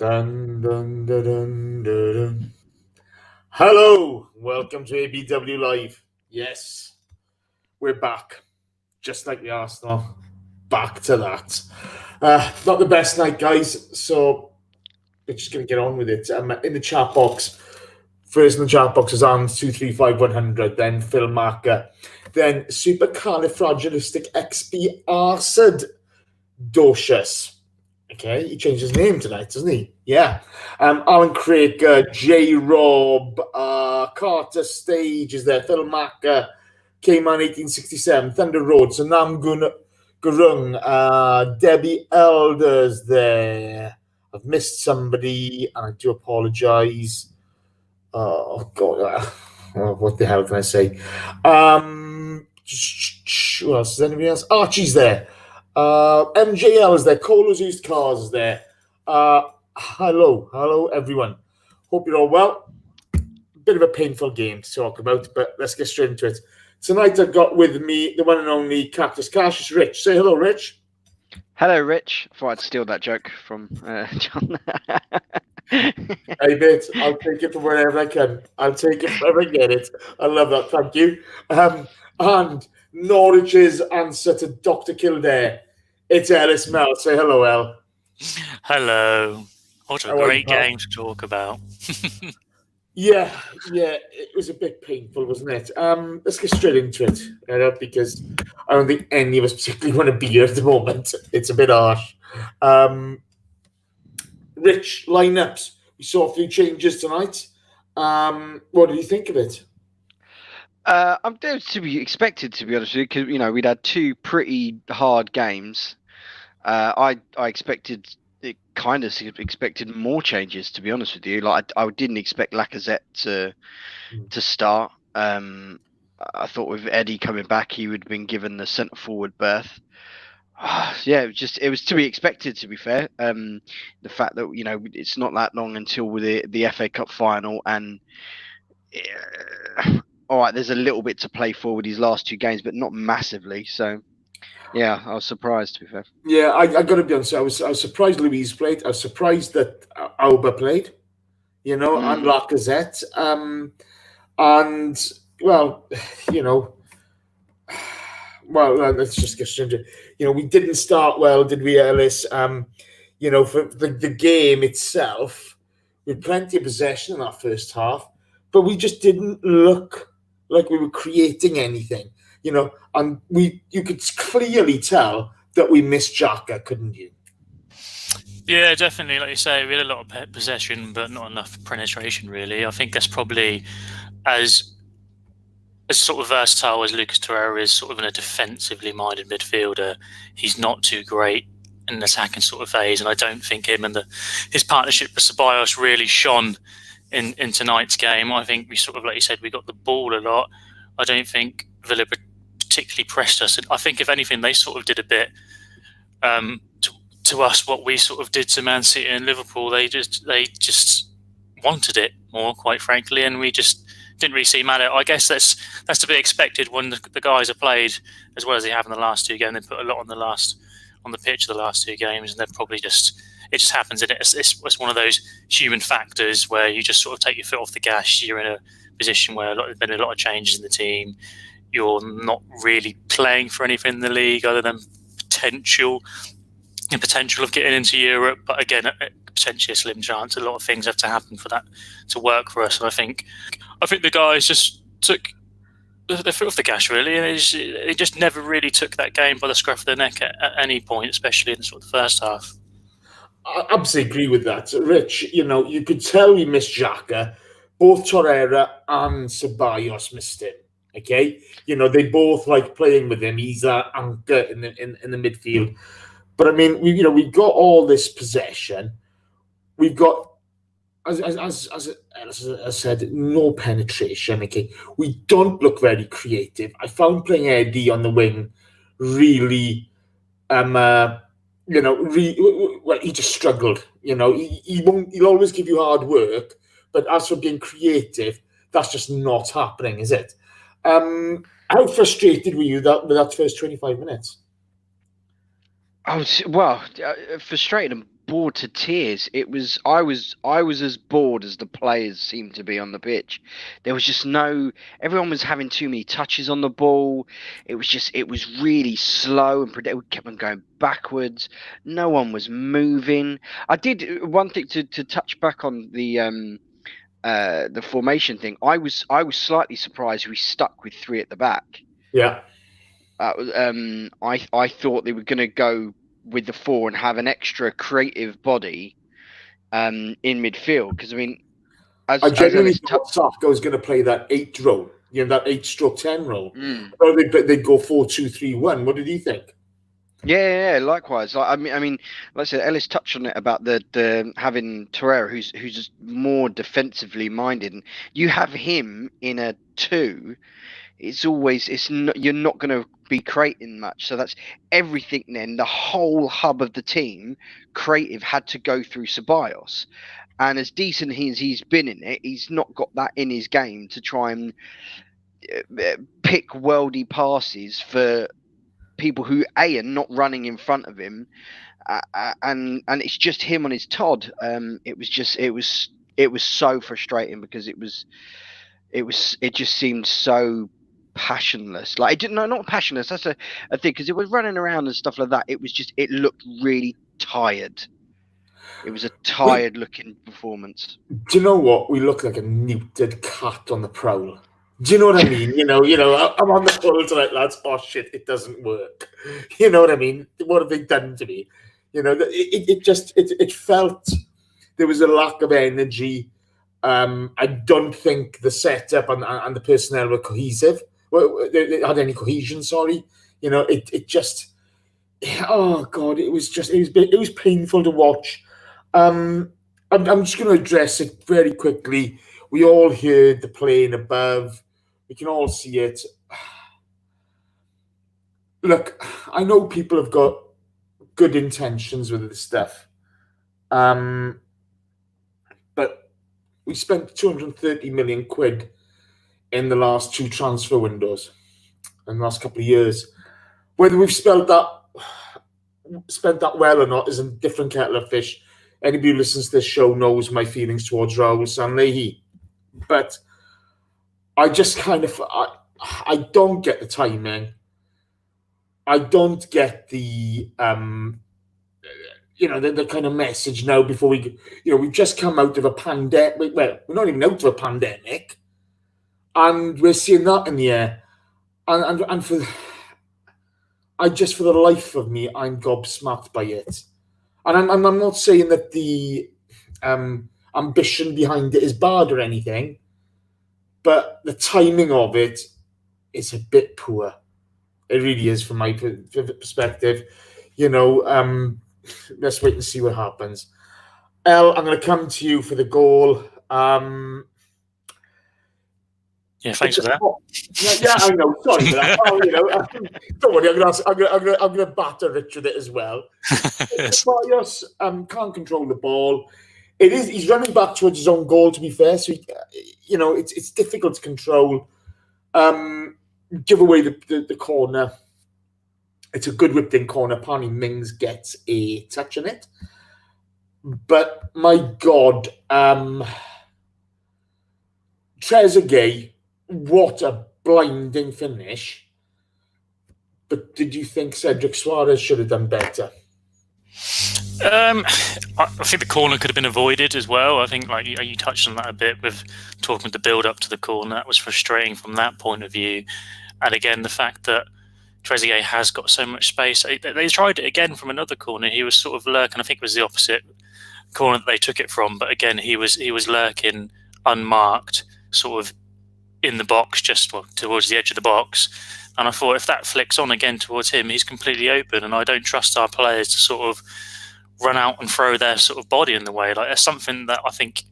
Dun, dun, dun, dun, dun, dun. Hello, welcome to ABW Live. Yes, we're back, just like the Arsenal. Back to that. Not the best night, guys, so we're just going to get on with it. In the chat box, first in the chat box is Arms235100, then Phil Marker, then Supercalifragilistic XP Arsene Docious. Okay, he changed his name tonight, doesn't he? Yeah. Alan Craig, J. Rob, Carter Stage is there, Phil Macker, K-Man 1867, Thunder Road, Sanam Gurung, Debbie Elders there. I've missed somebody, and I do apologise. Oh, God. What the hell can I say? Who else? Is anybody else? Archie's there. MJL is there. Colo's Used Cars is there. Hello everyone. Hope you're all well. Bit of a painful game to talk about, but let's get straight into it. Tonight I've got with me the one and only Cactus Cash. It's Rich. Say hello, Rich. Hello, Rich. I thought I'd steal that joke from John. Hey, mate, I'll take it from wherever I can. I'll take it wherever I get it. I love that. Thank you. And Norwich's answer to Dr. Kildare. It's Ellis Mel. Say hello, El. Hello. What a great game to talk about. Yeah, it was a bit painful, wasn't it? Let's get straight into it, because I don't think any of us particularly want to be here at the moment. It's a bit harsh. Rich, lineups. We saw a few changes tonight. What did you think of it? I'm there to be expected, to be honest with you, because we'd had two pretty hard games. I expected more changes, to be honest with you. Like I didn't expect Lacazette to start. I thought with Eddie coming back, he would have been given the centre forward berth. Yeah, it was to be expected, to be fair. The fact that it's not that long until the FA Cup final, and all right, there's a little bit to play for with these last two games, but not massively. So yeah, I was surprised, to be fair. Yeah, I got to be honest. I was surprised Luiz played. I was surprised that Auba played, and Lacazette. And well, let's just get straight into it. We didn't start well, did we, Ellis? For the game itself, we had plenty of possession in our first half, but we just didn't look like we were creating anything. And you could clearly tell that we missed Xhaka, couldn't you? Yeah, definitely. Like you say, we had a lot of possession, but not enough penetration, really. I think that's probably as sort of versatile as Lucas Torreira is, sort of in a defensively minded midfielder. He's not too great in an attacking sort of phase, and I don't think him and his partnership with Ceballos really shone in tonight's game. I think we sort of, like you said, we got the ball a lot. I don't think Villa particularly pressed us. I think, if anything, they sort of did a bit to us what we sort of did to Man City and Liverpool. They just wanted it more, quite frankly, and we just didn't really see matter. I guess that's to be expected when the guys have played as well as they have in the last two games. They put a lot on the pitch of the last two games, and they're probably it just happens. It's one of those human factors where you just sort of take your foot off the gas. You're in a position where there's been a lot of changes in the team. You're not really playing for anything in the league other than potential of getting into Europe. But again, potentially a slim chance. A lot of things have to happen for that to work for us. And I think the guys just took their foot off the gas, really. And they just never really took that game by the scruff of the neck at any point, especially in the sort of the first half. I absolutely agree with that. Rich, you could tell we missed Xhaka. Both Torreira and Ceballos missed him. Okay, they both like playing with him. He's an anchor in the midfield. But I mean, we got all this possession. We've got, as I said, no penetration. Okay, we don't look very creative. I found playing Eddie on the wing really, he just struggled. He'll always give you hard work, but as for being creative, that's just not happening, is it? How frustrated were you with that first 25 minutes? I was frustrated and bored to tears. I was as bored as the players seemed to be on the pitch. There was just everyone was having too many touches on the ball. It was really slow and we kept on going backwards. No one was moving. I did one thing to touch back on the formation thing. I was slightly surprised we stuck with 3 at the back. Yeah. I thought they were going to go with the 4 and have an extra creative body in midfield, because I mean, I genuinely thought Saka was going to play that 8 role, that 8/10 role. Or they'd go 4-2-3-1. What did you think? Yeah, likewise. I mean, like I said, Ellis touched on it about the having Torreira, who's more defensively minded, and you have him in a 2. You're not going to be creating much. So that's everything. Then the whole hub of the team, creative, had to go through Ceballos, and as decent as he's been in it, he's not got that in his game to try and pick worldy passes for people who are not running in front of him, and it's just him on his Todd. It was so frustrating because it just seemed so passionless. Like, it didn't, no, not passionless. That's a thing, because it was running around and stuff like that. It looked really tired. It was a tired looking performance. Do you know what? We look like a neutered cat on the prowl. Do you know what I mean? I'm on the pull tonight, lads. Oh shit, it doesn't work. You know what I mean? What have they done to me? It felt there was a lack of energy. I don't think the setup and the personnel were cohesive. Well, they had any cohesion. Sorry, it just. Oh God, it was painful to watch. I'm just going to address it very quickly. We all heard the plane above. We can all see it. Look, I know people have got good intentions with this stuff. But we spent 230 million quid in the last 2 transfer windows in the last couple of years. Whether we've spent that well or not is a different kettle of fish. Anybody who listens to this show knows my feelings towards Raul Sanllehi. But I just I don't get the timing. I don't get the the kind of message now before we've just come out of a pandemic. Well, we're not even out of a pandemic, and we're seeing that in the air. And for the life of me, I'm gobsmacked by it. And I'm not saying that the ambition behind it is bad or anything, but the timing of it is a bit poor. It really is, from my perspective. Let's wait and see what happens. El, I'm going to come to you for the goal. Yeah, thanks for that. Yeah, I know. Sorry for that. Don't worry. I'm going to batter Rich with it as well. Ceballos can't control the ball. He's running back towards his own goal, to be fair. So it's difficult to control. Give away the corner. It's a good whipped in corner. Apparently Mings gets a touch on it. But my God, Trezeguet, what a blinding finish. But did you think Cedric Suarez should have done better? I think the corner could have been avoided as well. I think you touched on that a bit with talking with the build up to the corner. That was frustrating from that point of view. And again, the fact that Trezeguet has got so much space. They tried it again from another corner. He was sort of lurking. I think it was the opposite corner that they took it from. But again, he was lurking unmarked, sort of in the box, towards the edge of the box. And I thought if that flicks on again towards him, he's completely open. And I don't trust our players to sort of run out and throw their sort of body in the way. Like, that's something that I think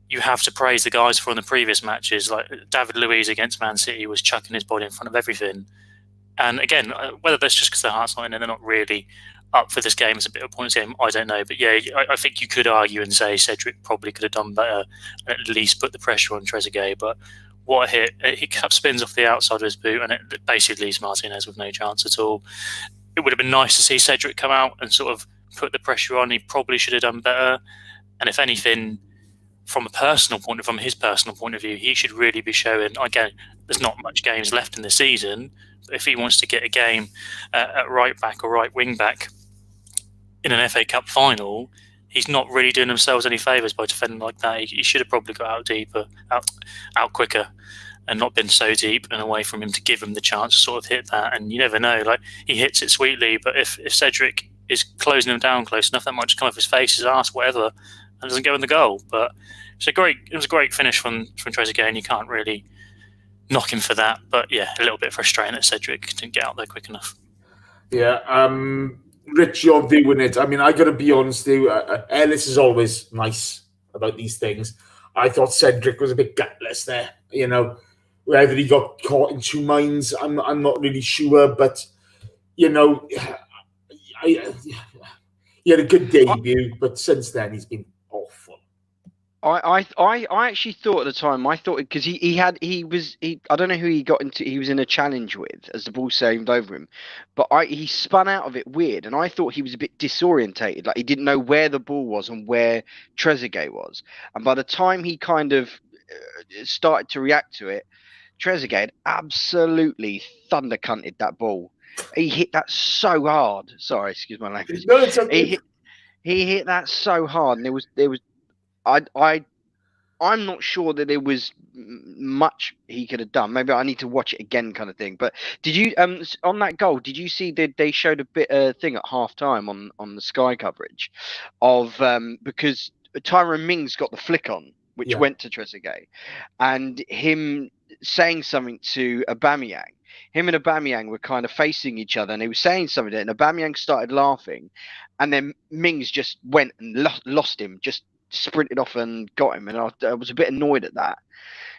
you have to praise the guys for in the previous matches. Like David Luiz against Man City was chucking his body in front of everything. And again, whether that's just because their heart's not in and they're not really up for this game, it's a bit of a points game, I don't know. But yeah, I think you could argue and say Cedric probably could have done better and at least put the pressure on Trezeguet. But what a hit. He spins off the outside of his boot and it basically leaves Martinez with no chance at all. It would have been nice to see Cedric come out and sort of put the pressure on. He probably should have done better. And if anything, from his personal point of view, he should really be showing. Again, there's not much games left in the season, but if he wants to get a game at right back or right wing back in an FA Cup final, he's not really doing himself any favours by defending like that. He should have probably got out deeper, out quicker, and not been so deep and away from him to give him the chance to sort of hit that. And you never know, like, he hits it sweetly, but if Cedric is closing him down close enough, that might just come off his face, his ass, whatever, and doesn't go in the goal. But it was a great finish from Trezeguet, and you can't really knock him for that. But yeah, a little bit frustrating that Cedric didn't get out there quick enough. Yeah, Rich, you're viewing it. I mean, I got to be honest with you, Ellis is always nice about these things. I thought Cedric was a bit gutless there, you know. Whether he got caught in two minds, I'm not really sure, but, you know, he had a good debut, but since then he's been awful. I actually thought at the time, because I don't know who he got into, he was in a challenge with as the ball sailed over him, but he spun out of it weird, and I thought he was a bit disorientated, like he didn't know where the ball was and where Trezeguet was. And by the time he kind of started to react to it, Trezeguet had absolutely thundercunted that ball. He hit that so hard. Sorry, excuse my language. No, it's okay. He hit that so hard, and there was. I'm not sure that there was much he could have done. Maybe I need to watch it again, kind of thing. But did you on that goal? Did you see that they showed a bit thing at half time on the Sky coverage of because Tyrone Mings got the flick on, which went to Trezeguet, and him saying something to Aubameyang. Him and Aubameyang were kind of facing each other, and he was saying something, and Aubameyang started laughing, and then Mings just went and lost him, just sprinted off and got him, and I was a bit annoyed at that.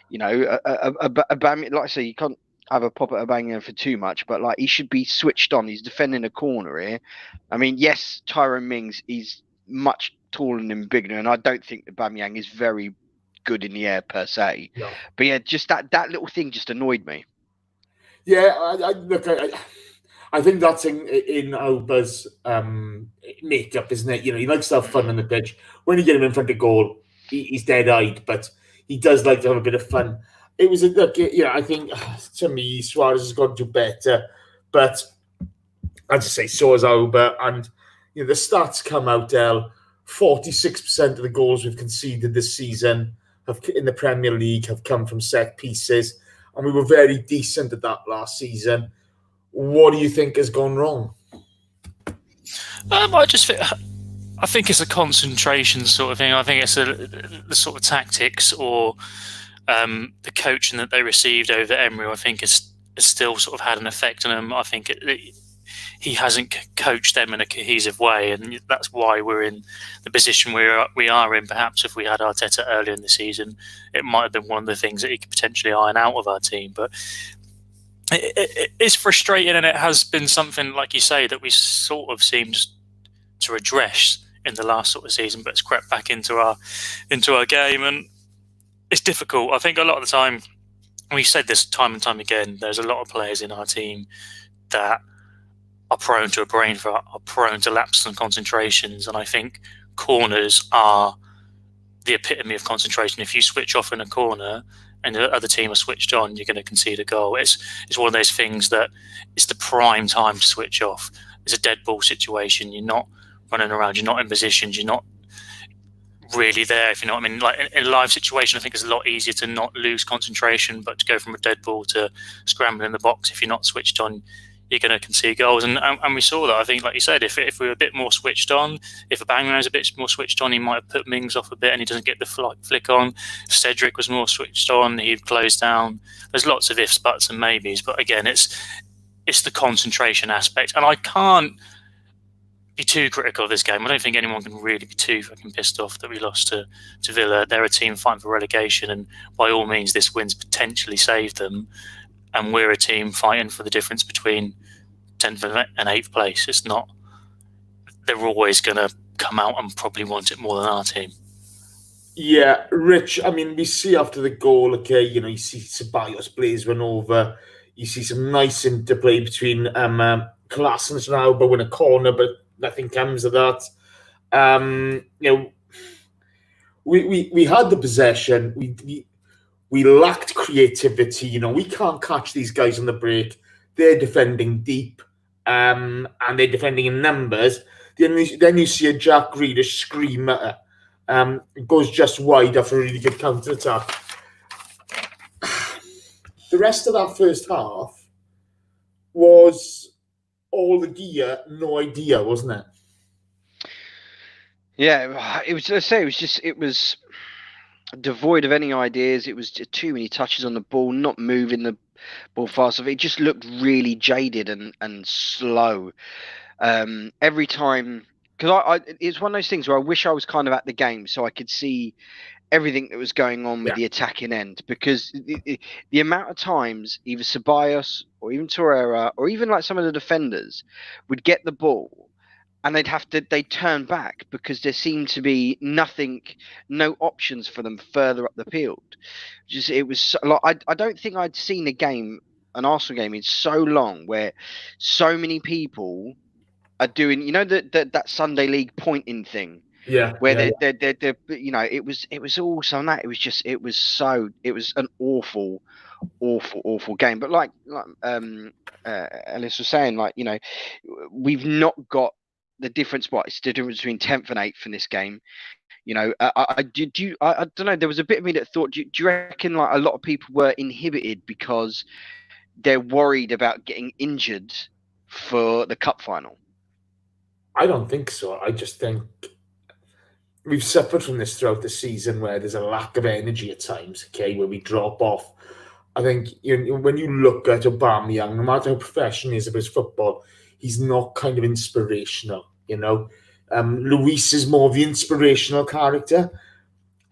You know, Aubameyang, like I say, you can't have a pop at Aubameyang for too much, but like he should be switched on. He's defending a corner here. I mean, yes, Tyrone Mings is much taller and bigger, and I don't think Aubameyang is very good in the air per se. No. But yeah, just that little thing just annoyed me. Yeah, I think that's in Auba's makeup, isn't it? You know, he likes to have fun on the pitch. When you get him in front of goal, he's dead-eyed, but he does like to have a bit of fun. It was I think to me, Suarez has got to do better. But I'd just say so has Auba. And you know, the stats come out, 46% of the goals we've conceded this season in the Premier League have come from set pieces. And we were very decent at that last season. What do you think has gone wrong? I think it's a concentration sort of thing. I think it's the sort of tactics or the coaching that they received over Emery. I think has still sort of had an effect on them. I think he hasn't coached them in a cohesive way, and that's why we're in the position we are in. Perhaps if we had Arteta earlier in the season, it might have been one of the things that he could potentially iron out of our team. But it's frustrating, and it has been something, like you say, that we sort of seemed to address in the last sort of season, but it's crept back into our game, and it's difficult. I think a lot of the time, we've said this time and time again, there's a lot of players in our team that are prone to a brain fart, are prone to lapses and concentrations, and I think corners are the epitome of concentration. If you switch off in a corner and the other team are switched on, you're going to concede a goal. It's one of those things that it's the prime time to switch off. It's a dead ball situation. You're not running around. You're not in positions. You're not really there, if you know what I mean. Like in a live situation, I think it's a lot easier to not lose concentration, but to go from a dead ball to scrambling in the box, if you're not switched on, you're going to concede goals. And we saw that. I think, like you said, if we were a bit more switched on, if Aubameyang was a bit more switched on, he might have put Mings off a bit and he doesn't get the flick on. If Cedric was more switched on, he'd close down. There's lots of ifs, buts and maybes. But again, it's the concentration aspect. And I can't be too critical of this game. I don't think anyone can really be too fucking pissed off that we lost to Villa. They're a team fighting for relegation, and by all means, this win's potentially saved them. And we're a team fighting for the difference between 10th and 8th place. It's not. They're always going to come out and probably want it more than our team. Yeah, Rich. I mean, we see after the goal, okay, you know, you see Ceballos blaze one over. You see some nice interplay between Kolasinac and Auba win a corner, but nothing comes of that. We had the possession. We lacked creativity. We can't catch these guys on the break. They're defending deep, and they're defending in numbers. Then you see a Jack Grealish scream at her. It goes just wide after a really good counter-attack. The rest of that first half was all the gear, no idea, wasn't it? Yeah, it was. It was devoid of any ideas. It was just too many touches on the ball, not moving the ball fast enough. It just looked really jaded and slow. Every time, because it's one of those things where I wish I was kind of at the game so I could see everything that was going on with the attacking end, because the amount of times either Ceballos or even Torreira or even like some of the defenders would get the ball and they'd turn back because there seemed to be no options for them further up the field. It was like, I don't think I'd seen an Arsenal game in so long where so many people are doing, that Sunday League pointing thing. They're it was all some that it was an awful game. But like Ellis was saying, we've not got the difference. It's the difference between 10th and 8th in this game. I don't know. There was a bit of me that thought, do you reckon like a lot of people were inhibited because they're worried about getting injured for the cup final? I don't think so. I just think we've suffered from this throughout the season where there's a lack of energy at times, where we drop off. I think when you look at Aubameyang, no matter how professional he is of his football, he's not kind of inspirational, Luiz is more the inspirational character.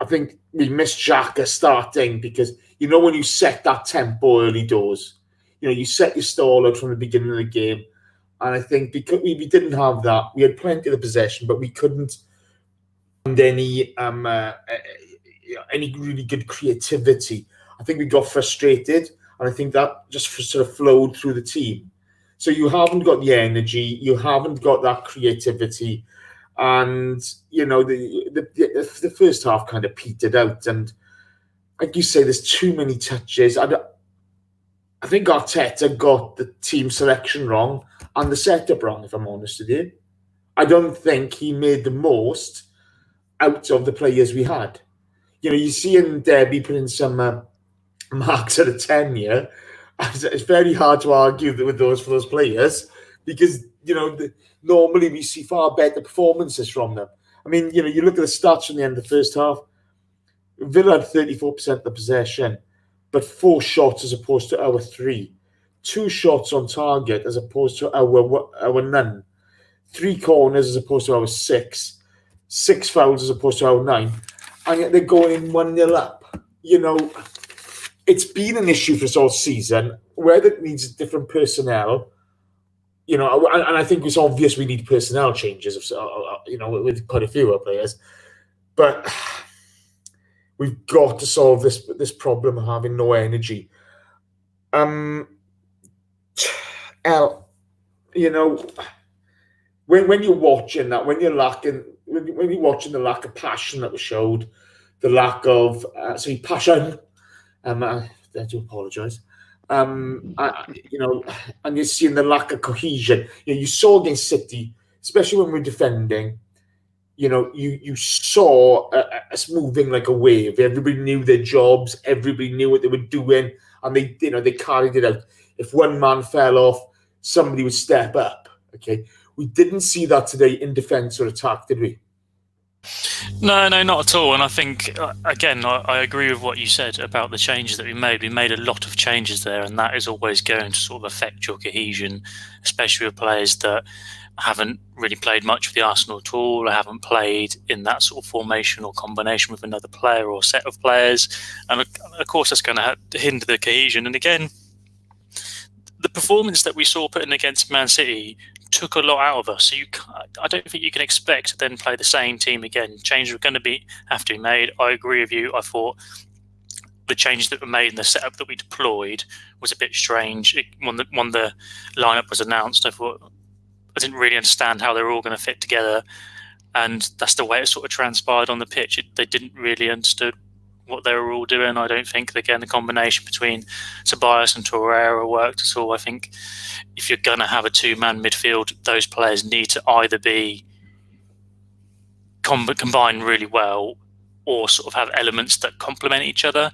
I think we missed Xhaka starting because, when you set that tempo early doors, you set your stall out from the beginning of the game. And I think because we didn't have that, we had plenty of the possession, but we couldn't find any really good creativity. I think we got frustrated, and I think that just sort of flowed through the team. So you haven't got the energy, you haven't got that creativity, and the first half kind of petered out. And like you say, there's too many touches. I think Arteta got the team selection wrong and the setup wrong, if I'm honest with you. I don't think he made the most out of the players we had. You see in Debbie putting some marks at a 10 here. It's very hard to argue with those for those players because, normally we see far better performances from them. I mean, you look at the stats from the end of the first half. Villa had 34% of the possession, but 4 shots as opposed to our 3. 2 shots on target as opposed to our none. 3 corners as opposed to our 6. 6 fouls as opposed to our 9. And yet they're going 1-0 up. It's been an issue for us all season. Whether it needs different personnel, and I think it's obvious we need personnel changes, with quite a few of our players. But we've got to solve this problem of having no energy. When you're watching that, when you're watching the lack of passion that was showed, the lack of passion. I do apologise. And you're seeing the lack of cohesion. You saw against City, especially when we're defending. You saw us moving like a wave. Everybody knew their jobs. Everybody knew what they were doing, and they carried it out. If one man fell off, somebody would step up. Okay, we didn't see that today in defence or attack, did we? No, not at all. And I think, again, I agree with what you said about the changes that we made. We made a lot of changes there, and that is always going to sort of affect your cohesion, especially with players that haven't really played much for the Arsenal at all, or haven't played in that sort of formation or combination with another player or set of players. And of course, that's going to hinder the cohesion. And again, the performance that we saw putting against Man City took a lot out of us. So I don't think you can expect to then play the same team again. Changes are going to have to be made. I agree with you. I thought the changes that were made and the setup that we deployed was a bit strange. When the lineup was announced, I thought, I didn't really understand how they were all going to fit together, and that's the way it sort of transpired on the pitch. They didn't really understood what they were all doing. I don't think, again, the combination between Ceballos and Torreira worked at all. I think if you're going to have a two-man midfield, those players need to either be combine really well, or sort of have elements that complement each other,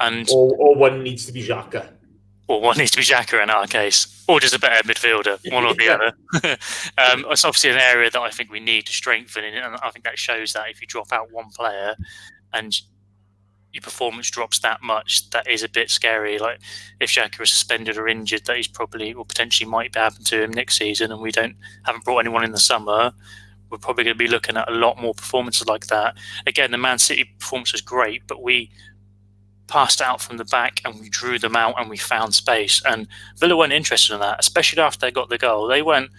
and or one needs to be Xhaka. Or one needs to be Xhaka in our case, or just a better midfielder, one or the other. It's obviously an area that I think we need to strengthen, and I think that shows that if you drop out one player and your performance drops that much, that is a bit scary. Like if Xhaka is suspended or injured, that he's probably or potentially might happen to him next season, and we haven't brought anyone in the summer. We're probably going to be looking at a lot more performances like that. Again, the Man City performance was great, but we passed out from the back and we drew them out and we found space. And Villa weren't interested in that, especially after they got the goal. They weren't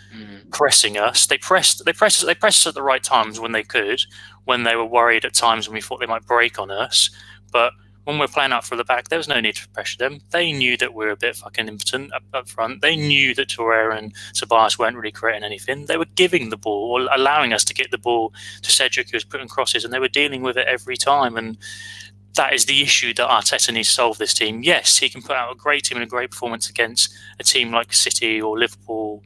pressing us. They pressed us at the right times when they could, when they were worried at times when we thought they might break on us. But when we're playing out from the back, there was no need to pressure them. They knew that we were a bit fucking impotent up front. They knew that Torreira and Ceballos weren't really creating anything. They were giving the ball, or allowing us to get the ball to Cedric, who was putting crosses, and they were dealing with it every time. And that is the issue that Arteta needs to solve this team. Yes, he can put out a great team and a great performance against a team like City or Liverpool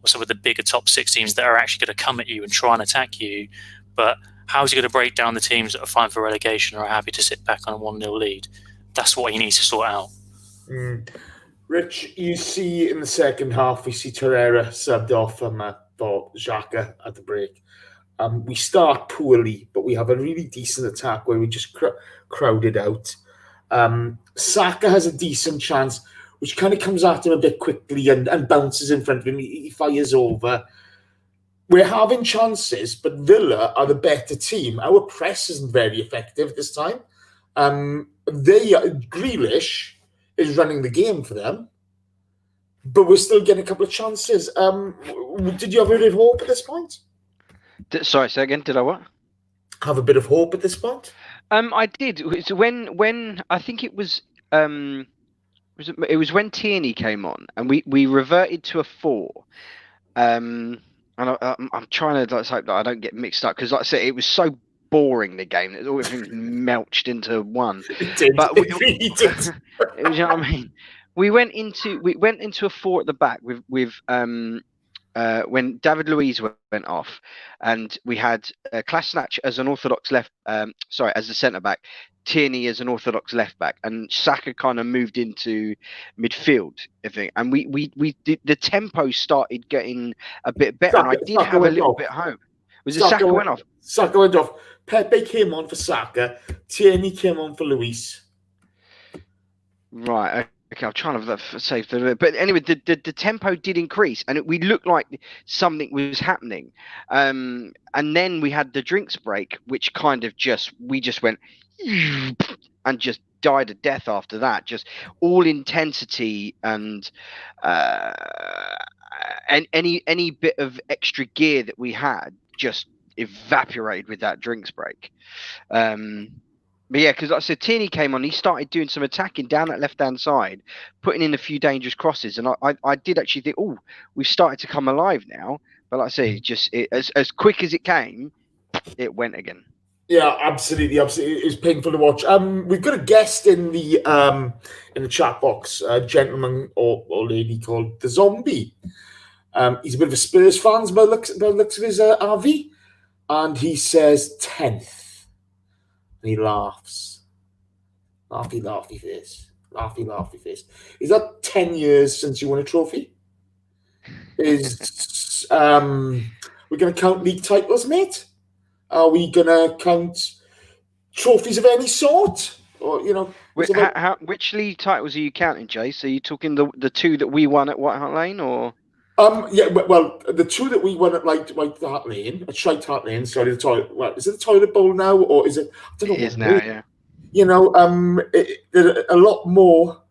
or some of the bigger top six teams that are actually going to come at you and try and attack you. But how is he going to break down the teams that are fine for relegation or are happy to sit back on a 1-0 lead? That's what he needs to sort out. Rich, you see in the second half, we see Torreira subbed off for Xhaka at the break. We start poorly, but we have a really decent attack where we just crowded out. Saka has a decent chance, which kind of comes at him a bit quickly and bounces in front of him. He fires over. We're having chances, but Villa are the better team. Our press isn't very effective this time. Grealish is running the game for them, but we're still getting a couple of chances. Did you have a bit of hope at this point? Sorry, say again. Did I what? Have a bit of hope at this point? I did. So when I think it was when Tierney came on, and we reverted to a 4. And I'm trying to hope that I don't get mixed up, because like I said, it was so boring, the game, that everything melched into one. It did. But It really did. you know what I mean? We went into a 4 at the back with when David Luiz went off, and we had Kolasinac as an orthodox as the centre back, Tierney as an orthodox left back, and Saka kind of moved into midfield, I think. And we did, the tempo started getting a bit better. Saka, and I did Saka have a little off. bit of hope. Was it Saka went off? Saka went off. Pepe came on for Saka. Tierney came on for Luiz. Right. Okay, I'm trying to save the. But anyway, the tempo did increase, and we looked like something was happening. And then we had the drinks break, which kind of we just went and just died a death after that. Just all intensity and any bit of extra gear that we had just evaporated with that drinks break. But yeah, because like I said, Tierney came on, he started doing some attacking down that left-hand side, putting in a few dangerous crosses, and I did actually think, we've started to come alive now. But like I say, as quick as it came, it went again. Yeah, absolutely. It was painful to watch. We've got a guest in the chat box, a gentleman or lady called the Zombie. He's a bit of a Spurs fan by the looks of his RV, and he says 10th. And he laughs. Laughy face. Laughy face. Is that 10 years since you won a trophy? We're going to count league titles, mate? Are we going to count trophies of any sort? Or, which league titles are you counting, Jay? So are you talking the 2 that we won at White Hart Lane, or? Yeah, well, the 2 that we won at White Hart Lane, at Shite Hart Lane, sorry, the toilet. Well, is it the toilet bowl now, or is it? I don't know. It is now, yeah. A lot more.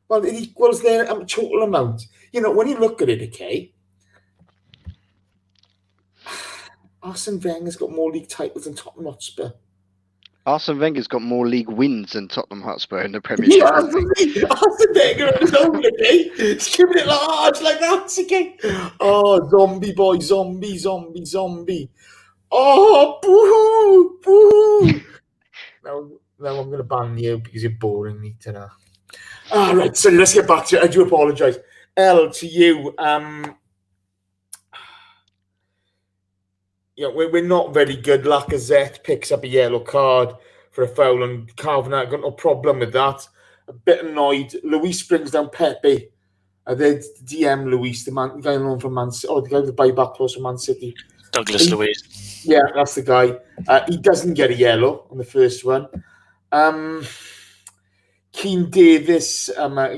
Well, it equals their total amount. When you look at it, okay, Arsene Wenger's got more league titles than Tottenham Hotspur. Arsene Wenger's got more league wins than Tottenham Hotspur in the Premiership. Yeah, Arsene Wenger on his own again. He's keeping it large like that again. Oh, zombie boy, zombie. Oh, boo. Now I'm going to ban you because you're boring me tonight. All right, so let's get back to it. I do apologise. L, to you. We're not very good. Lacazette picks up a yellow card for a foul, and Calvin, I've got no problem with that. A bit annoyed. Luiz brings down Pepe. They DM Luiz, the guy on from Man City. Oh, the guy with the buyback clause from Man City. Douglas Luiz. Yeah, that's the guy. He doesn't get a yellow on the first one. Kane Davis, whatever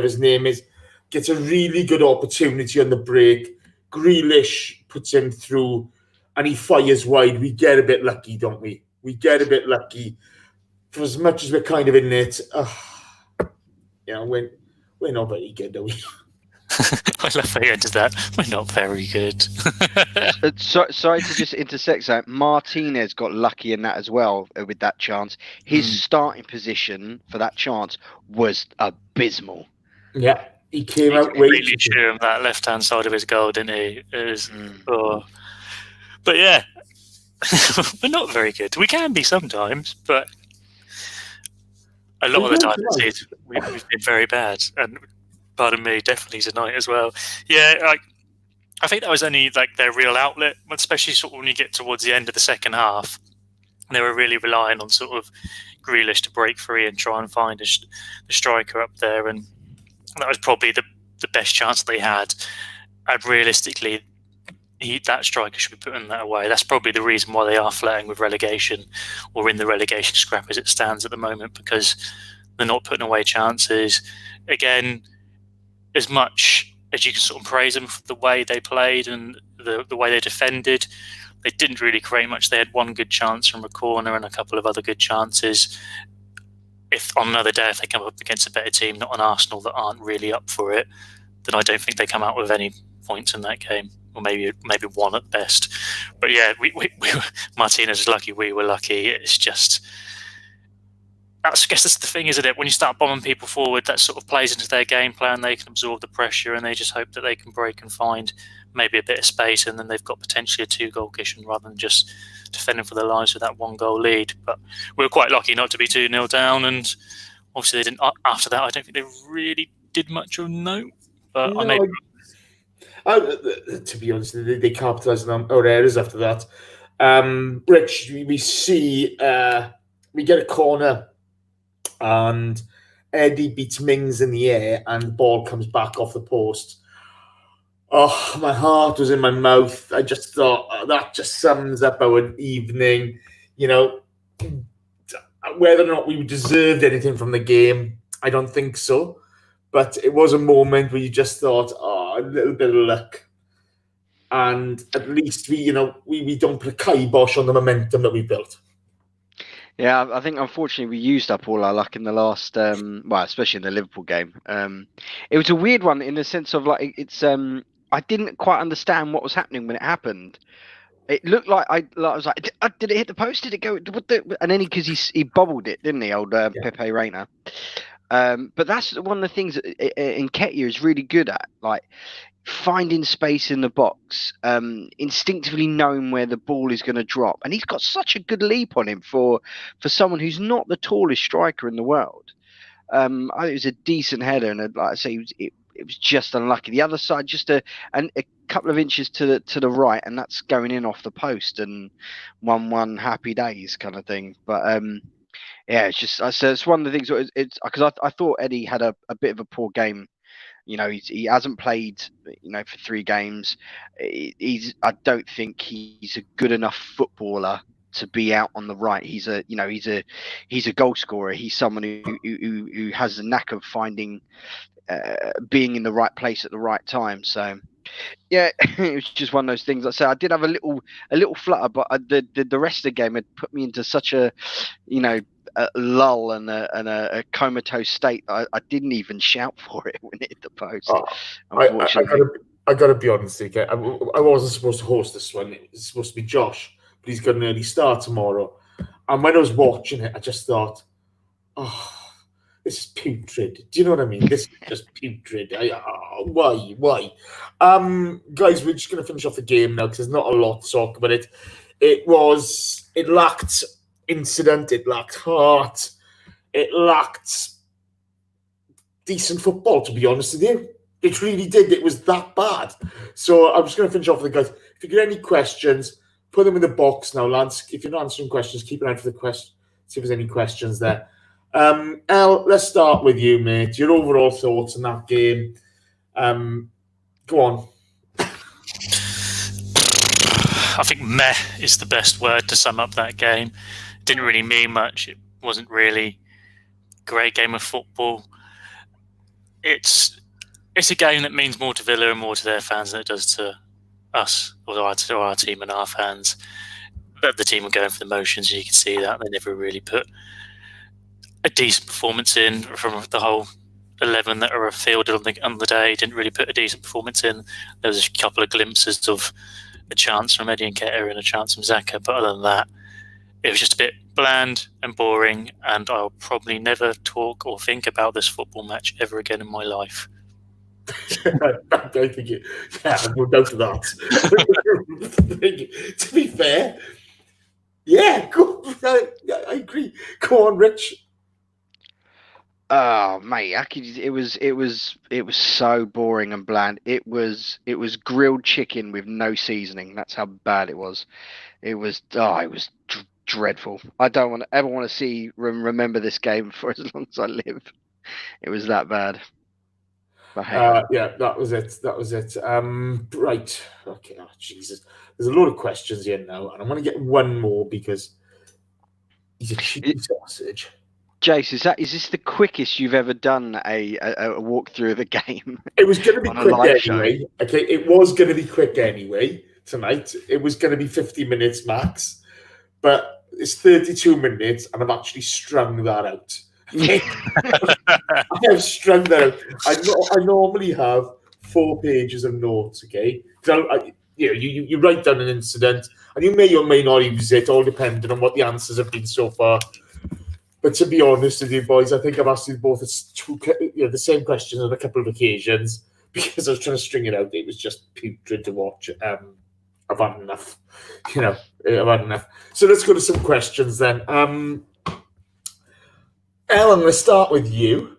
his name is, gets a really good opportunity on the break. Grealish puts him through and he fires wide. We get a bit lucky, don't we? For as much as we're kind of in it, we're not very good, are we? I love how you ended that. We're not very good. Sorry to just intersect that. Martinez got lucky in that as well with that chance. His starting position for that chance was abysmal. Yeah, he came out really sure him that left-hand side of his goal, didn't he? It was, But yeah, we're not very good. We can be sometimes, but a lot of the time we've been very bad. And pardon me, definitely tonight as well. Yeah, I think that was only like their real outlet, especially sort of when you get towards the end of the second half. They were really relying on sort of Grealish to break free and try and find the striker up there, and that was probably the best chance they had. And realistically, that striker should be putting that away. That's probably the reason why they are flirting with relegation, or in the relegation scrap as it stands at the moment, because they're not putting away chances. Again, as much as you can sort of praise them for the way they played and the way they defended, they didn't really create much. They had one good chance from a corner and a couple of other good chances. If on another day, if they come up against a better team, not an Arsenal that aren't really up for it, then I don't think they come out with any points in that game, or maybe one at best. But yeah, we Martinez is lucky, we were lucky. It's just, I guess that's the thing, isn't it? When you start bombing people forward, that sort of plays into their game plan. They can absorb the pressure and they just hope that they can break and find maybe a bit of space, and then they've got potentially a 2-goal cushion rather than just defending for their lives with that 1-goal lead. But we were quite lucky not to be 2-0 down, and obviously they didn't. After that, I don't think they really did much of note. But to be honest, they capitalised on our errors after that. Rich, we see we get a corner and Eddie beats Mings in the air and the ball comes back off the post. Oh, my heart was in my mouth. I just thought that just sums up our evening. Whether or not we deserved anything from the game, I don't think so. But it was a moment where you just thought, a little bit of luck. And at least we don't put a kibosh on the momentum that we built. Yeah, I think unfortunately we used up all our luck in the last, especially in the Liverpool game. It was a weird one in the sense of I didn't quite understand what was happening when it happened. It looked like I was like, did it hit the post? Did it go? And then because he bobbled it, didn't he, old Pepe Reina? But that's one of the things that Nketiah is really good at, like finding space in the box, instinctively knowing where the ball is going to drop, and he's got such a good leap on him for someone who's not the tallest striker in the world. I think it was a decent header, and like I say, it was just unlucky. The other side, just a couple of inches to the right, and that's going in off the post, and 1-1 happy days kind of thing. But yeah, it's one of the things. It's because I thought Eddie had a bit of a poor game. He hasn't played, for 3 games. I don't think he's a good enough footballer to be out on the right. He's a goal scorer. He's someone who has the knack of finding, being in the right place at the right time. So yeah, it was just one of those things. I say I did have a little flutter, but the rest of the game had put me into such a lull and a comatose state. I didn't even shout for it when it hit the post. Unfortunately, I gotta be honest, okay? I wasn't supposed to host this one. It's supposed to be Josh, but he's got an early start tomorrow. And when I was watching it, I just thought, oh, this is putrid. Do you know what I mean? This is just putrid. Why? Guys, we're just going to finish off the game now because there's not a lot to talk about it. It lacked incident. It lacked heart. It lacked decent football, to be honest with you. It really did. It was that bad. So I'm just going to finish off with the guys. If you get any questions, put them in the box now, Lance. If you're not answering questions, keep an eye for the question. See if there's any questions there. El, let's start with you, mate. Your overall thoughts on that game. Go on. I think meh is the best word to sum up that game. It didn't really mean much. It wasn't really a great game of football. It's a game that means more to Villa and more to their fans than it does to us, or to our team and our fans. But the team were going for the motions, and you can see that. They never really put a decent performance in from the whole 11 that are fielded on the day. Didn't really put a decent performance in. There was a couple of glimpses of a chance from Eddie Nketiah and a chance from Xhaka, but other than that, it was just a bit bland and boring, and I'll probably never talk or think about this football match ever again in my life. I think I've no doubt of that. To be fair, yeah, I agree. Go on, Rich. Oh mate, it was so boring and bland. It was grilled chicken with no seasoning. That's how bad it was. It was dreadful. I don't ever want to remember this game for as long as I live. It was that bad. But hey. Yeah, that was it. Right. Okay. Oh, Jesus. There's a lot of questions here now, and I want to get one more because he's a cheeky sausage. Jace, is this the quickest you've ever done a walkthrough of a game? It was going to be quick anyway. Show. Okay, it was going to be quick anyway tonight. It was going to be 50 minutes max, but it's 32 minutes, and I've actually strung that out. Okay? I have strung that out. I normally have 4 pages of notes. Okay, you write down an incident, and you may or may not use it, all depending on what the answers have been so far. But to be honest with you, boys, I think I've asked you both the same questions on a couple of occasions because I was trying to string it out. It was just putrid to watch. I've had enough. I've had enough. So let's go to some questions then. El, I'm going to start with you.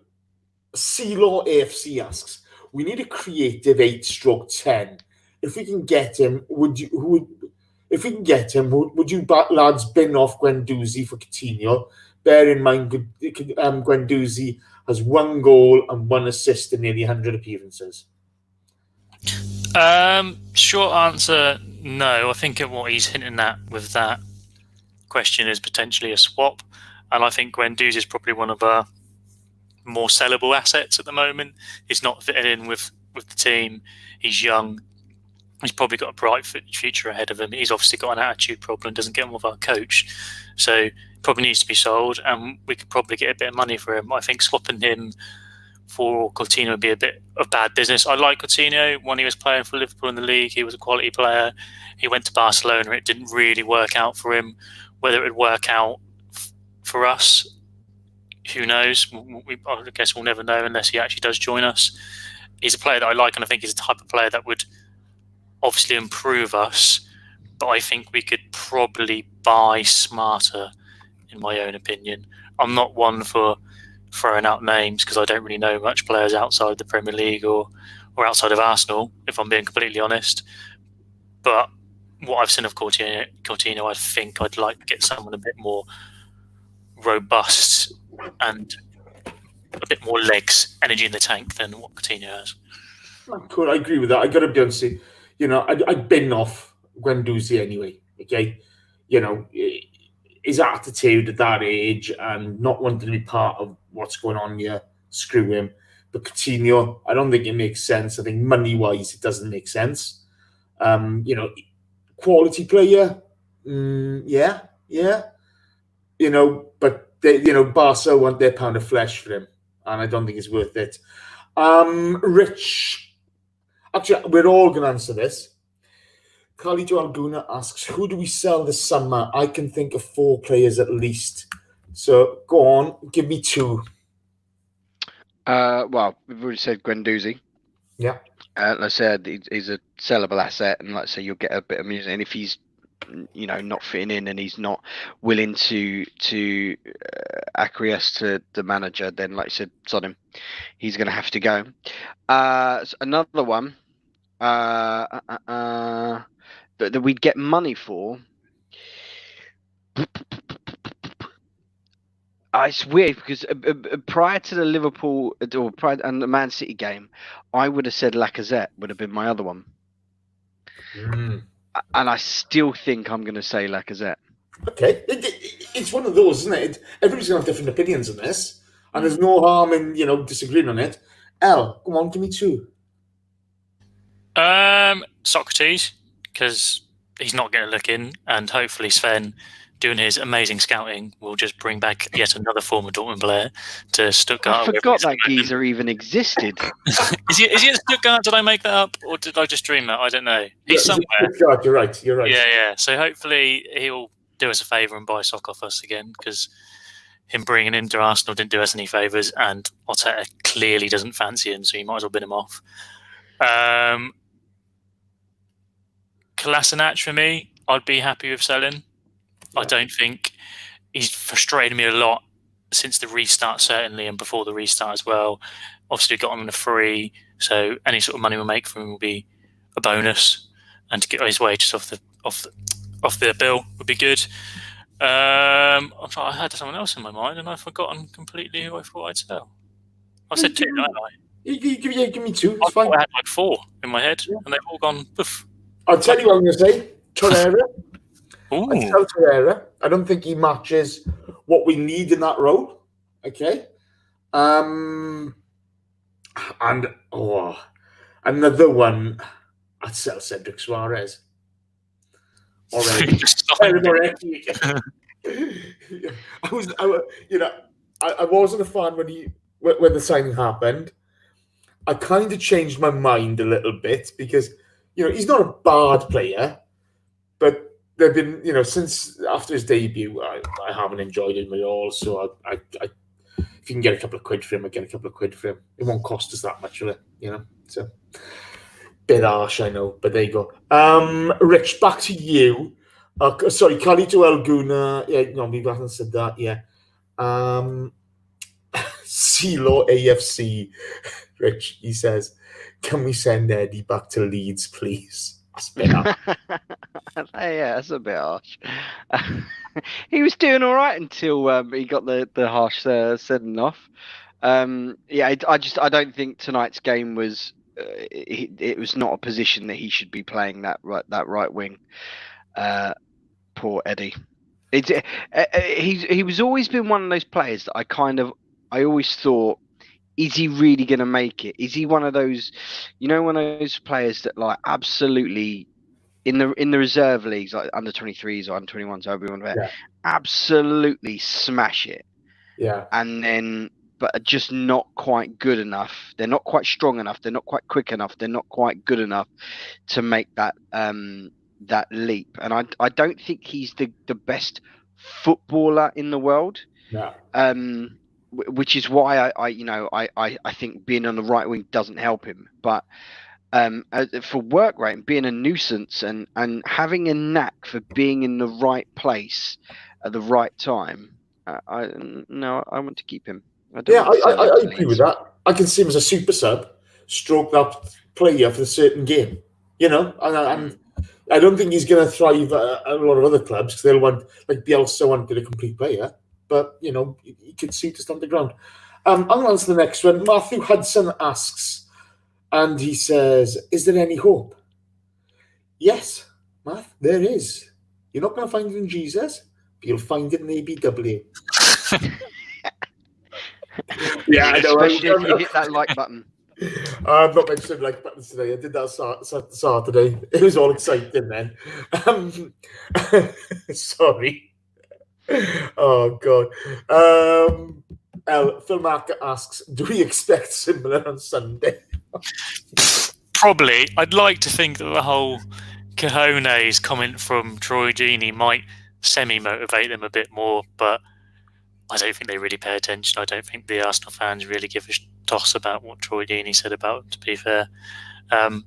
C-Law AFC asks, we need a creative 8/10. If we can get him, would you lads bin off Guendouzi for Coutinho? Bear in mind, Guendouzi has 1 goal and 1 assist in nearly 100 appearances. Short answer, no. I think what he's hinting at with that question is potentially a swap. And I think Guendouzi is probably one of our more sellable assets at the moment. He's not fitting in with the team. He's young. He's probably got a bright future ahead of him. He's obviously got an attitude problem, doesn't get on with our coach. So probably needs to be sold, and we could probably get a bit of money for him. I think swapping him for Coutinho would be a bit of bad business. I like Coutinho. When he was playing for Liverpool in the league, he was a quality player. He went to Barcelona. It didn't really work out for him. Whether it would work out for us, who knows? I guess we'll never know unless he actually does join us. He's a player that I like, and I think he's the type of player that would obviously improve us, but I think we could probably buy smarter, in my own opinion. I'm not one for throwing out names because I don't really know much players outside the Premier League or outside of Arsenal, if I'm being completely honest. But what I've seen of Coutinho, I think I'd like to get someone a bit more robust and a bit more legs, energy in the tank than what Coutinho has. Cool, I agree with that. I got to be honest, I'd bin off Guendouzi anyway. Okay, his attitude at that age and not wanting to be part of what's going on here, screw him. But Coutinho, I don't think it makes sense. I think money-wise, it doesn't make sense. Quality player, yeah. But Barca want their pound of flesh for him, and I don't think it's worth it. Rich, actually, we're all going to answer this. Khalid Alguna asks, who do we sell this summer? I can think of 4 players at least. So go on, give me 2. Well, we've already said Guendouzi. Yeah. Like I said, he's a sellable asset, and like I say, you'll get a bit of music. And if he's, not fitting in and he's not willing to acquiesce to the manager, then like I said, sod him. He's going to have to go. So another one that we'd get money for. It's weird because prior to the Liverpool and the Man City game, I would have said Lacazette would have been my other one. And I still think I'm going to say Lacazette. Okay. It's one of those, isn't it? Everybody's going to have different opinions on this. And there's no harm in, disagreeing on it. Come on, give me 2. Socrates, because he's not going to look in, and hopefully Sven, doing his amazing scouting, will just bring back yet another former Dortmund player to Stuttgart. I forgot that geezer even existed. Is he at Stuttgart? Did I make that up, or did I just dream that? I don't know. He's somewhere. You're right. Yeah. So hopefully he'll do us a favour and buy Sock off us again, because him bringing him to Arsenal didn't do us any favours, and Arteta clearly doesn't fancy him, so you might as well bin him off. Kolasinac for me, I'd be happy with selling. I don't think he's frustrated me a lot since the restart, certainly, and before the restart as well. Obviously, we got him on a free, so any sort of money we make from him will be a bonus, and to get his wages off the bill would be good. I had someone else in my mind, and I've forgotten completely who I thought I'd sell. I said 2, didn't I? Give me 2. I thought I had like 4 in my head, and they've all gone poof. I'll tell you what I'm going to say. Torreira. I'd sell Torreira. I don't think he matches what we need in that role. Okay. And another one, I'd sell Cedric Suarez. Already. I wasn't a fan when the signing happened. I kind of changed my mind a little bit because he's not a bad player, but they've been since after his debut, I haven't enjoyed him at all. So I if you can get a couple of quid for him, I get a couple of quid for him. It won't cost us that much, will it? So bit harsh, I know, but there you go. Rich, back to you. Sorry, Khalid Alguna. Yeah, no, we haven't said that. Yeah. CeeLo AFC. Rich, he says, can we send Eddie back to Leeds, please? That's a bit harsh. Yeah, that's a bit harsh. He was doing all right until he got the harsh sending off. I don't think tonight's game was. It was not a position that he should be playing that right wing. Poor Eddie. He was always been one of those players that I always thought, is he really going to make it? Is he one of those, one of those players that like absolutely in the reserve leagues, like under 23s or under 21s, however you want to absolutely smash it. Yeah. And then, but just not quite good enough. They're not quite strong enough. They're not quite quick enough. They're not quite good enough to make that leap. And I don't think he's the best footballer in the world. No. Which is why I think being on the right wing doesn't help him. But for work rate and being a nuisance and having a knack for being in the right place at the right time, I want to keep him. I agree with that. I can see him as a super sub, stroke that player for a certain game. And I don't think he's going to thrive at a lot of other clubs because they'll want, like Bielsa wanted a complete player. But, he could suit us on the ground. I'm going to answer the next one. Matthew Hudson asks, and he says, is there any hope? Yes, Matt, there is. You're not going to find it in Jesus, but you'll find it in ABW. Yeah, I know. Especially if you hit that like button. I've not mentioned like buttons today. I did that Saturday. It was all exciting then. Sorry. Oh God. Phil Marker asks, do we expect similar on Sunday? Probably. I'd like to think that the whole cojones comment from Troy Deeney might semi-motivate them a bit more, but I don't think they really pay attention. I don't think the Arsenal fans really give a toss about what Troy Deeney said about them, to be fair. But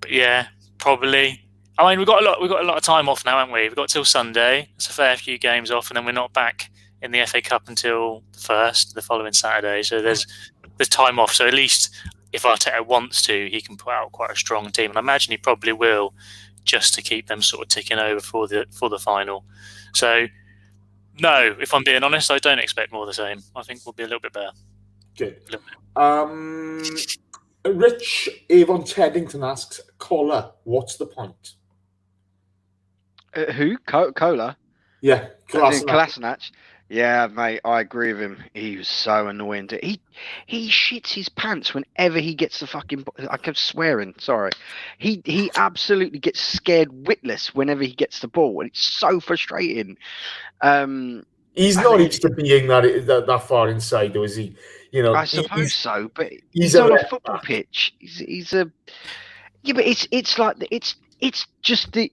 yeah, probably. I mean, we've got a lot of time off now, haven't we? We've got till Sunday. It's a fair few games off, and then we're not back in the FA Cup until the following Saturday. So there's time off. So at least if Arteta wants to, he can put out quite a strong team, and I imagine he probably will, just to keep them sort of ticking over for the final. So no, if I'm being honest, I don't expect more of the same. I think we'll be a little bit better. Good. Rich Avon Teddington asks, Cola, what's the point? Who? Cola? Yeah, Kolasinac. Yeah, mate, I agree with him. He was so annoying. He shits his pants whenever he gets the fucking... I kept swearing, sorry. He absolutely gets scared witless whenever he gets the ball, and it's so frustrating. He's not used to being that far inside, though, is he? You know, I suppose so, but he's on a football pitch. He's a... Yeah, but it's like... It's just the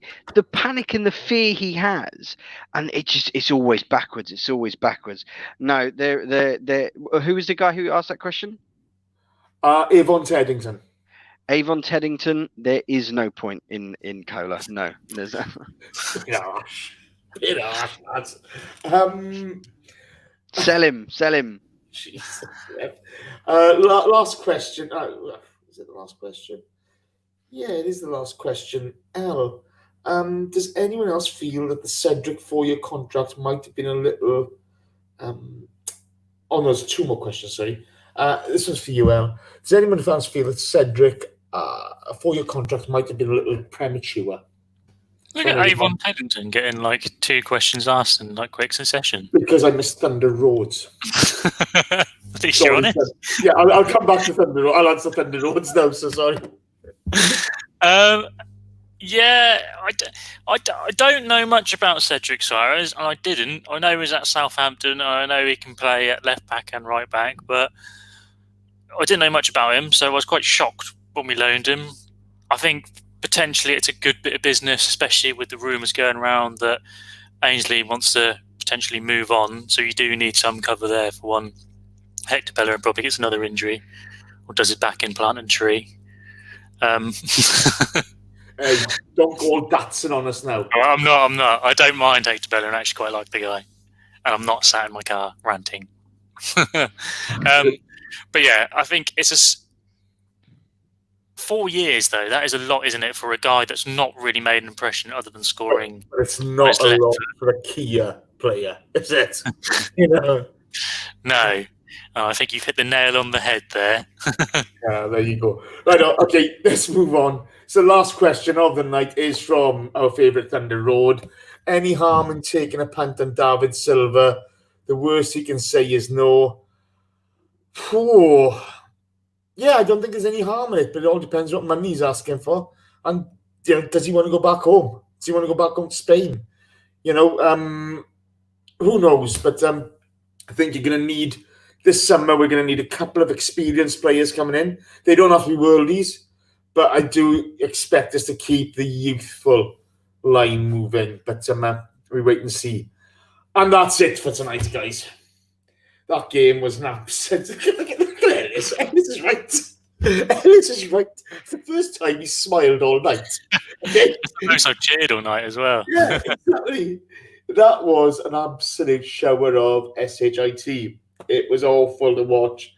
panic and the fear he has, and it's always backwards. It's always backwards. No, they're who was the guy who asked that question? Avon Teddington. Avon Teddington. There is no point in Cola. No, there's. lads. Sell him. Jesus. Last question. Is it the last question? Yeah, it is the last question. Al, does anyone else feel that the Cedric 4-year contract might have been a little... Oh, no, there's two more questions, sorry. This one's for you, Al. Does anyone else feel that Cedric, a 4-year contract might have been a little premature? Look at Avon Teddington getting like 2 questions asked in like quick succession. Because I missed Thunder Roads. At least you're honest. Yeah, I'll come back to Thunder Roads. I'll answer Thunder Roads now, so sorry. Yeah, I don't know much about Cedric Soares, and I didn't. I know he's at Southampton, and I know he can play at left back and right back, but I didn't know much about him, so I was quite shocked when we loaned him. I think potentially it's a good bit of business, especially with the rumours going around that Ainsley wants to potentially move on, so you do need some cover there for one. Hector Bellerin probably gets another injury, or does his back in plant and tree. Hey, don't go all dancing on us now. I'm not. I don't mind Hector Bellerin. I actually quite like the guy. And I'm not sat in my car ranting. But yeah, I think it's 4 years, though. That is a lot, isn't it, for a guy that's not really made an impression other than scoring. But it's not a lot for a Kia player, is it? You know? No. I think you've hit the nail on the head there. There you go. Right, okay, let's move on. So the last question of the night is from our favourite Thunder Road. Any harm in taking a punt on David Silva? The worst he can say is no. Yeah, I don't think there's any harm in it, but it all depends what money he's asking for. And does he want to go back home? Does he want to go back home to Spain? Who knows? But I think you're going to need... This summer, we're going to need a couple of experienced players coming in. They don't have to be worldies, but I do expect us to keep the youthful line moving. But we wait and see. And that's it for tonight, guys. That game was an absolute... Look at Ellis. Ellis is right. Ellis is right. For the first time, he smiled all night. Okay? I cheered all night as well. Yeah, exactly. That was an absolute shower of shit. It was awful to watch.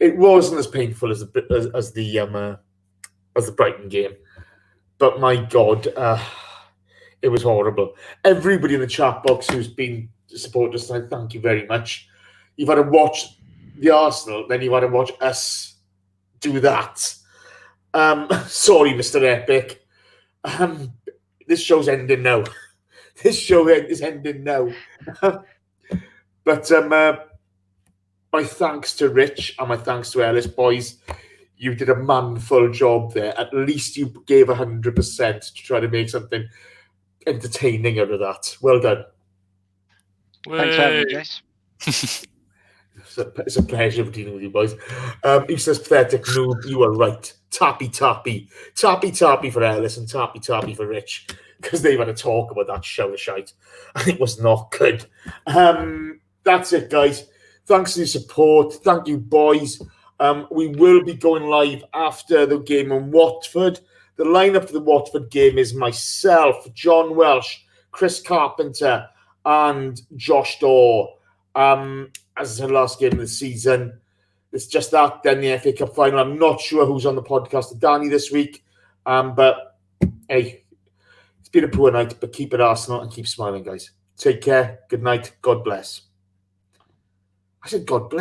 It wasn't as painful as the Brighton game, but my God, it was horrible. Everybody in the chat box who's been supporters tonight, thank you very much. You've had to watch the Arsenal, then you've had to watch us do that. Sorry, Mr. Epic. This show's ending now. This show is ending now. But my thanks to Rich and my thanks to Ellis, boys. You did a manful job there. At least you gave 100% to try to make something entertaining out of that. Well done. Thanks for having me, Jess. It's a pleasure dealing with you boys. He says, pathetic noob, you are right. Tappy for Ellis and tappy for Rich, because they've had a talk about that shower shite. And it was not good. That's it, guys. Thanks for the support. Thank you, boys. We will be going live after the game in Watford. The lineup for the Watford game is myself, John Welsh, Chris Carpenter, and Josh Daw. As the last game of the season, it's just that. Then the FA Cup final. I'm not sure who's on the podcast with Danny this week, but hey, it's been a poor night. But keep it Arsenal and keep smiling, guys. Take care. Good night. God bless. I said God bless.